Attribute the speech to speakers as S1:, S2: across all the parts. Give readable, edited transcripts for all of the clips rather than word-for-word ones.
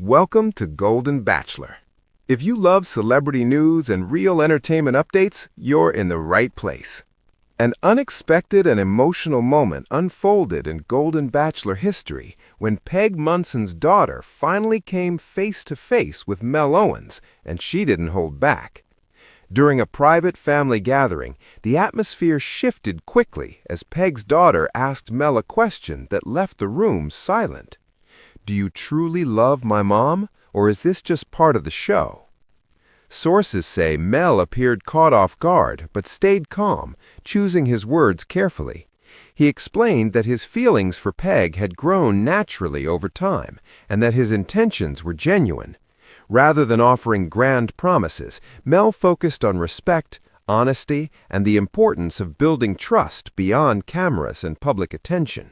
S1: Welcome to Golden Bachelor. If you love celebrity news and real entertainment updates, you're in the right place. An unexpected and emotional moment unfolded in Golden Bachelor history when Peg Munson's daughter finally came face to face with Mel Owens, and she didn't hold back. During a private family gathering, the atmosphere shifted quickly as Peg's daughter asked Mel a question that left the room silent. "Do you truly love my mom, or is this just part of the show?" Sources say Mel appeared caught off guard but stayed calm, choosing his words carefully. He explained that his feelings for Peg had grown naturally over time and that his intentions were genuine. Rather than offering grand promises, Mel focused on respect, honesty, and the importance of building trust beyond cameras and public attention.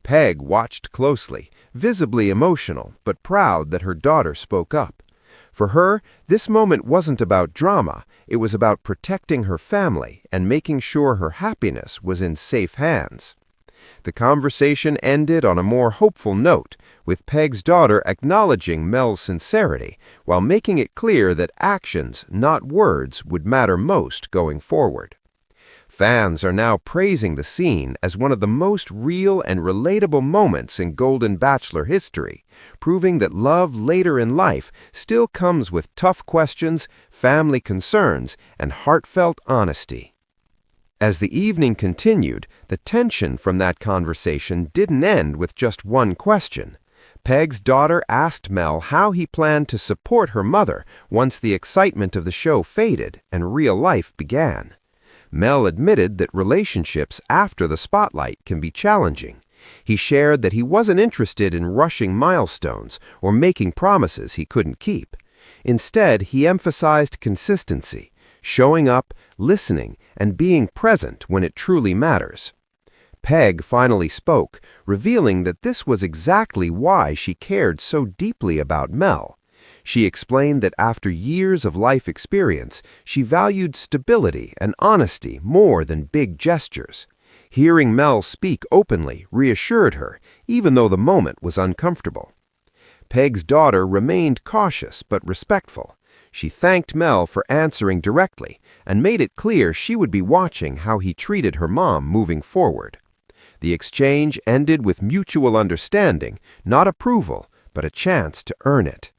S1: Peg watched closely, visibly emotional but proud that her daughter spoke up. For her, this moment wasn't about drama, it was about protecting her family and making sure her happiness was in safe hands. The conversation ended on a more hopeful note, with Peg's daughter acknowledging Mel's sincerity while making it clear that actions, not words, would matter most going forward. Fans are now praising the scene as one of the most real and relatable moments in Golden Bachelor history, proving that love later in life still comes with tough questions, family concerns, and heartfelt honesty. As the evening continued, the tension from that conversation didn't end with just one question. Peg's daughter asked Mel how he planned to support her mother once the excitement of the show faded and real life began. Mel admitted that relationships after the spotlight can be challenging. He shared that he wasn't interested in rushing milestones or making promises he couldn't keep. Instead, he emphasized consistency, showing up, listening, and being present when it truly matters. Peg finally spoke, revealing that this was exactly why she cared so deeply about Mel. She explained that after years of life experience, she valued stability and honesty more than big gestures. Hearing Mel speak openly reassured her, even though the moment was uncomfortable. Peg's daughter remained cautious but respectful. She thanked Mel for answering directly and made it clear she would be watching how he treated her mom moving forward. The exchange ended with mutual understanding, not approval, but a chance to earn it.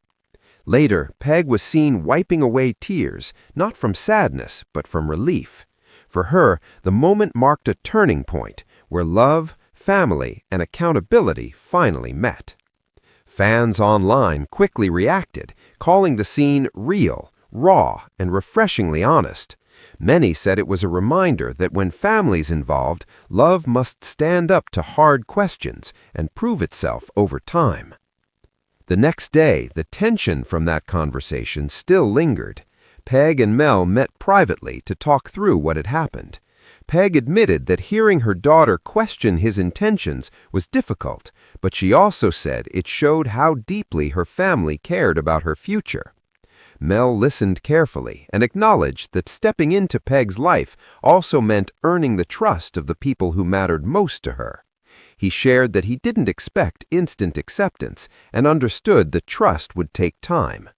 S1: Later, Peg was seen wiping away tears, not from sadness, but from relief. For her, the moment marked a turning point where love, family, and accountability finally met. Fans online quickly reacted, calling the scene real, raw, and refreshingly honest. Many said it was a reminder that when family's involved, love must stand up to hard questions and prove itself over time. The next day, the tension from that conversation still lingered. Peg and Mel met privately to talk through what had happened. Peg admitted that hearing her daughter question his intentions was difficult, but she also said it showed how deeply her family cared about her future. Mel listened carefully and acknowledged that stepping into Peg's life also meant earning the trust of the people who mattered most to her. He shared that he didn't expect instant acceptance and understood that trust would take time.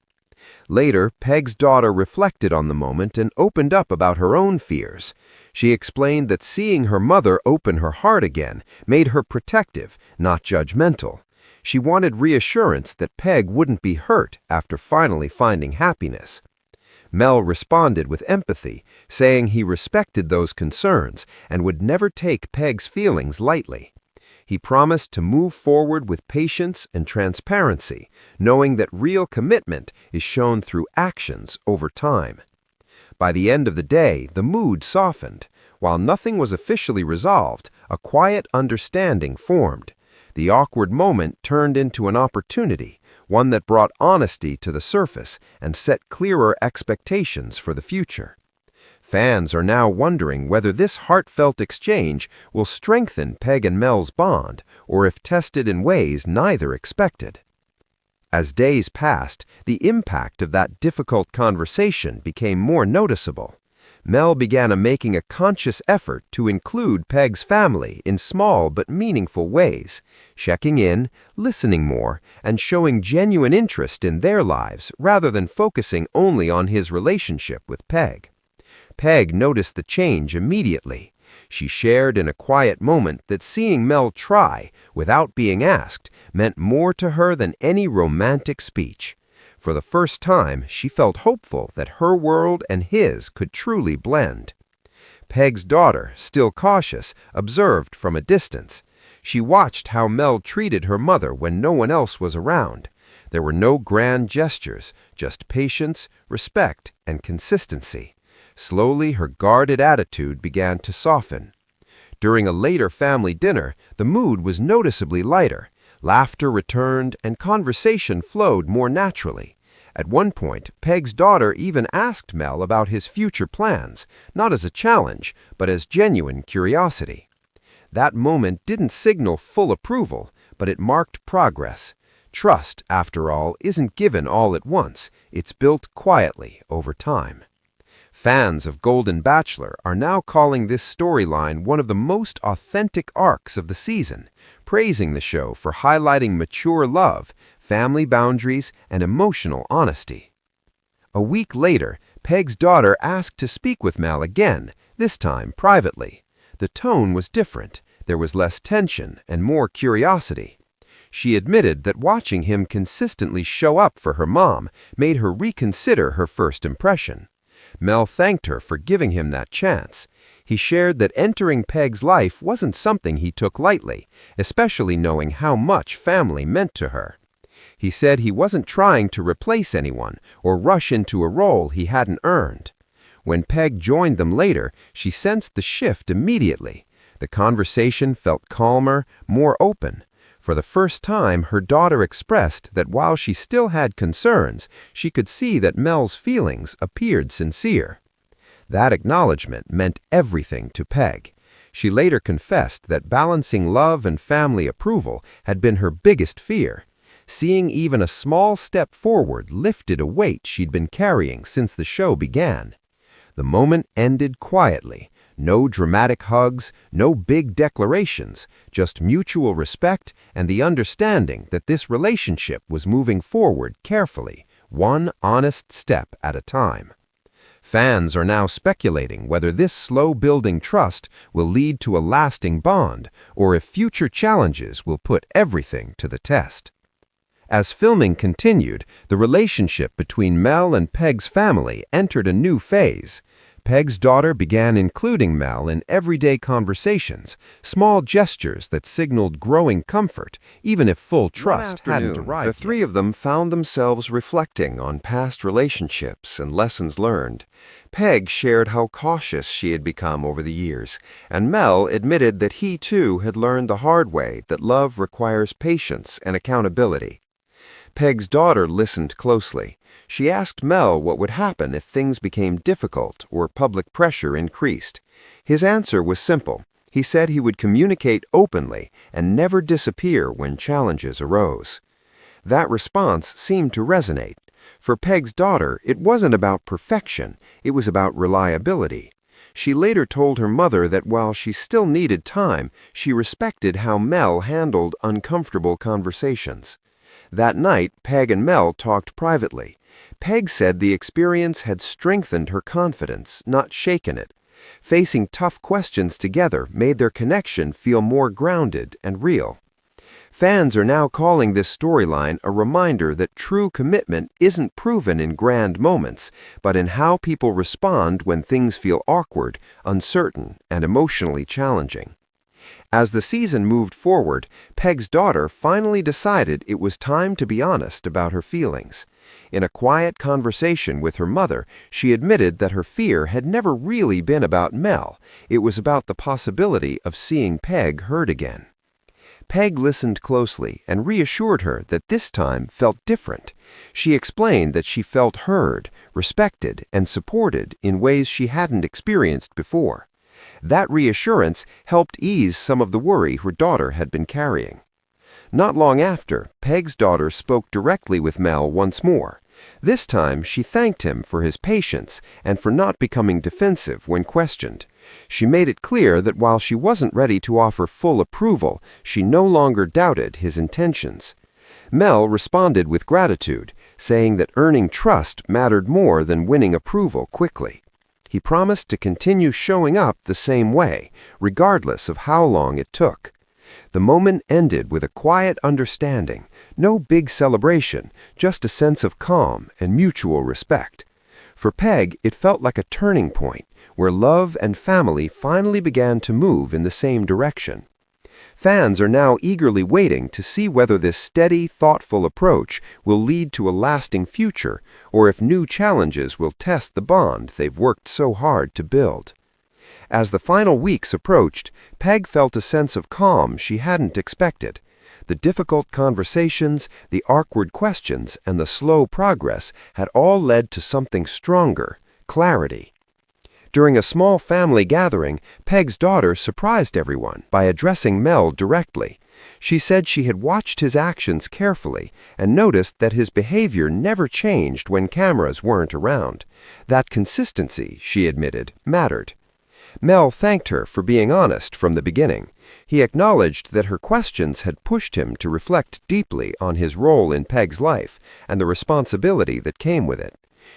S1: Later, Peg's daughter reflected on the moment and opened up about her own fears. She explained that seeing her mother open her heart again made her protective, not judgmental. She wanted reassurance that Peg wouldn't be hurt after finally finding happiness. Mel responded with empathy, saying he respected those concerns and would never take Peg's feelings lightly. He promised to move forward with patience and transparency, knowing that real commitment is shown through actions over time. By the end of the day, the mood softened. While nothing was officially resolved, a quiet understanding formed. The awkward moment turned into an opportunity, one that brought honesty to the surface and set clearer expectations for the future. Fans are now wondering whether this heartfelt exchange will strengthen Peg and Mel's bond, or if tested in ways neither expected. As days passed, the impact of that difficult conversation became more noticeable.
S2: Mel began making a conscious effort to include Peg's family in small but meaningful ways, checking in, listening more, and showing genuine interest in their lives rather than focusing only on his relationship with Peg. Peg noticed the change immediately. She shared in a quiet moment that seeing Mel try, without being asked, meant more to her than any romantic speech. For the first time, she felt hopeful that her world and his could truly blend. Peg's daughter, still cautious, observed from a distance. She watched how Mel treated her mother when no one else was around. There were no grand gestures, just patience, respect, and consistency. Slowly, her guarded attitude began to soften. During a later family dinner, the mood was noticeably lighter. Laughter returned, and conversation flowed more naturally. At one point, Peg's daughter even asked Mel about his future plans, not as a challenge, but as genuine curiosity. That moment didn't signal full approval, but it marked progress. Trust, after all, isn't given all at once. It's built quietly over time. Fans of Golden Bachelor are now calling this storyline one of the most authentic arcs of the season, praising the show for highlighting mature love, family boundaries, and emotional honesty. A week later, Peg's daughter asked to speak with Mel again, this time privately. The tone was different. There was less tension and more curiosity. She admitted that watching him consistently show up for her mom made her reconsider her first impression. Mel thanked her for giving him that chance. He shared that entering Peg's life wasn't something he took lightly, especially knowing how much family meant to her. He said he wasn't trying to replace anyone or rush into a role he hadn't earned. When Peg joined them later, she sensed the shift immediately. The conversation felt calmer, more open. For the first time, her daughter expressed that while she still had concerns, she could see that Mel's feelings appeared sincere. That acknowledgement meant everything to Peg. She later confessed that balancing love and family approval had been her biggest fear. Seeing even a small step forward lifted a weight she'd been carrying since the show began. The moment ended quietly. No dramatic hugs, no big declarations, just mutual respect and the understanding that this relationship was moving forward carefully, one honest step at a time. Fans are now speculating whether this slow-building trust will lead to a lasting bond or if future challenges will put everything to the test. As filming continued, the relationship between Mel and Peg's family entered a new phase. Peg's daughter began including Mel in everyday conversations, small gestures that signaled growing comfort, even if full trust hadn't arrived.
S1: The three of them found themselves reflecting on past relationships and lessons learned. Peg shared how cautious she had become over the years, and Mel admitted that he too had learned the hard way that love requires patience and accountability. Peg's daughter listened closely. She asked Mel what would happen if things became difficult or public pressure increased. His answer was simple. He said he would communicate openly and never disappear when challenges arose. That response seemed to resonate. For Peg's daughter, it wasn't about perfection, it was about reliability. She later told her mother that while she still needed time, she respected how Mel handled uncomfortable conversations. That night, Peg and Mel talked privately. Peg said the experience had strengthened her confidence, not shaken it. Facing tough questions together made their connection feel more grounded and real. Fans are now calling this storyline a reminder that true commitment isn't proven in grand moments, but in how people respond when things feel awkward, uncertain, and emotionally challenging. As the season moved forward, Peg's daughter finally decided it was time to be honest about her feelings. In a quiet conversation with her mother, she admitted that her fear had never really been about Mel. It was about the possibility of seeing Peg hurt again. Peg listened closely and reassured her that this time felt different. She explained that she felt heard, respected, and supported in ways she hadn't experienced before. That reassurance helped ease some of the worry her daughter had been carrying. Not long after, Peg's daughter spoke directly with Mel once more.
S2: This time, she thanked him for his patience and for not becoming defensive when questioned. She made it clear that while she wasn't ready to offer full approval, she no longer doubted his intentions. Mel responded with gratitude, saying that earning trust mattered more than winning approval quickly. He promised to continue showing up the same way, regardless of how long it took. The moment ended with a quiet understanding, no big celebration, just a sense of calm and mutual respect. For Peg, it felt like a turning point, where love and family finally began to move in the same direction. Fans are now eagerly waiting to see whether this steady, thoughtful approach will lead to a lasting future, or if new challenges will test the bond they've worked so hard to build. As the final weeks approached, Peg felt a sense of calm she hadn't expected. The difficult conversations, the awkward questions, and the slow progress had all led to something stronger: clarity. During a small family gathering, Peg's daughter surprised everyone by addressing Mel directly. She said she had watched his actions carefully and noticed that his behavior never changed when cameras weren't around. That consistency, she admitted, mattered. Mel thanked her for being honest from the beginning. He acknowledged that her questions had pushed him to reflect deeply on his role in Peg's life and the responsibility that came with it.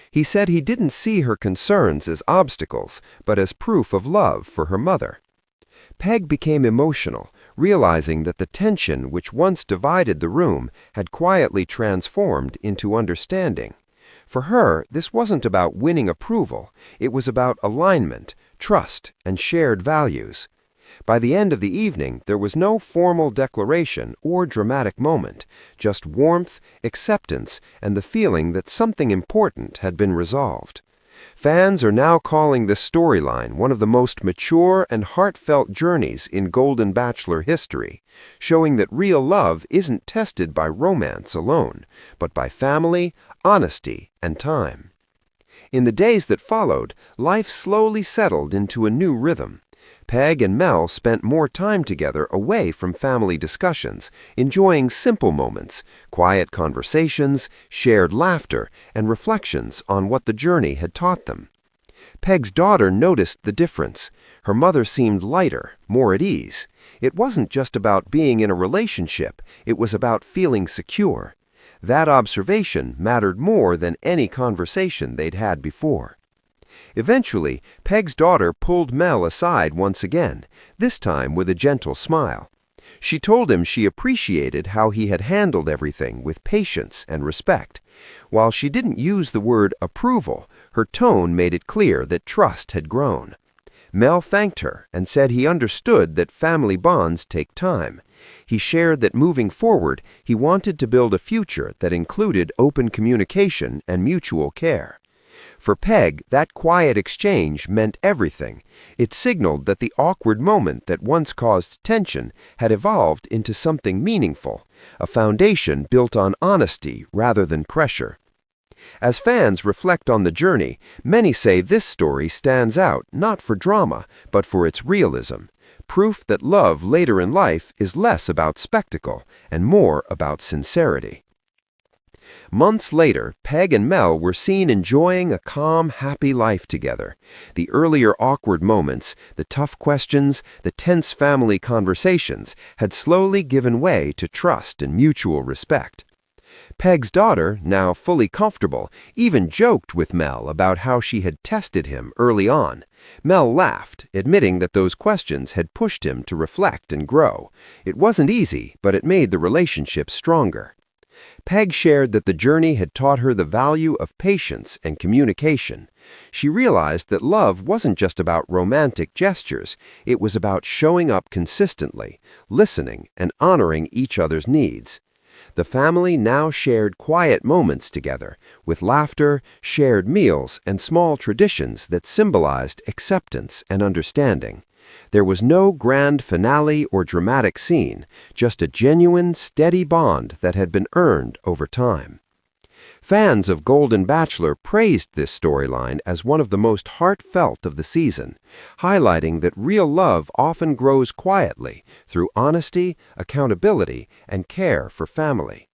S2: He said he didn't see her concerns as obstacles, but as proof of love for her mother. Peg became emotional, realizing that the tension which once divided the room had quietly transformed into understanding. For her, this wasn't about winning approval. It was about alignment, trust, and shared values. By the end of the evening, there was no formal declaration or dramatic moment, just warmth, acceptance, and the feeling that something important had been resolved. Fans are now calling this storyline one of the most mature and heartfelt journeys in Golden Bachelor history, showing that real love isn't tested by romance alone, but by family, honesty, and time. In the days that followed, life slowly settled into a new rhythm. Peg and Mel spent more time together away from family discussions, enjoying simple moments, quiet conversations, shared laughter, and reflections on what the journey had taught them. Peg's daughter noticed the difference. Her mother seemed lighter, more at ease. It wasn't just about being in a relationship, it was about feeling secure. That observation mattered more than any conversation they'd had before. Eventually, Peg's daughter pulled Mel aside once again, this time with a gentle smile. She told him she appreciated how he had handled everything with patience and respect. While she didn't use the word approval, her tone made it clear that trust had grown. Mel thanked her and said he understood that family bonds take time. He shared that moving forward, he wanted to build a future that included open communication and mutual care. For Peg, that quiet exchange meant everything. It signaled that the awkward moment that once caused tension had evolved into something meaningful, a foundation built on honesty rather than pressure. As fans reflect on the journey, many say this story stands out not for drama, but for its realism, proof that love later in life is less about spectacle and more about sincerity. Months later, Peg and Mel were seen enjoying a calm, happy life together. The earlier awkward moments, the tough questions, the tense family conversations had slowly given way to trust and mutual respect. Peg's daughter, now fully comfortable, even joked with Mel about how she had tested him early on. Mel laughed, admitting that those questions had pushed him to reflect and grow. It wasn't easy, but it made the relationship stronger. Peg shared that the journey had taught her the value of patience and communication. She realized that love wasn't just about romantic gestures, it was about showing up consistently, listening, and honoring each other's needs. The family now shared quiet moments together, with laughter, shared meals, and small traditions that symbolized acceptance and understanding. There was no grand finale or dramatic scene, just a genuine, steady bond that had been earned over time. Fans of Golden Bachelor praised this storyline as one of the most heartfelt of the season, highlighting that real love often grows quietly through honesty, accountability, and care for family.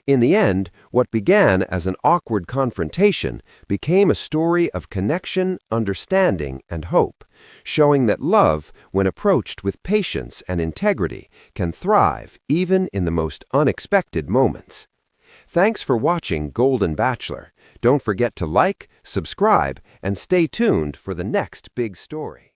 S2: In the end, what began as an awkward confrontation became a story of connection, understanding, and hope, showing that love, when approached with patience and integrity, can thrive even in the most unexpected moments. Thanks for watching Golden Bachelor. Don't forget to like, subscribe, and stay tuned for the next big story.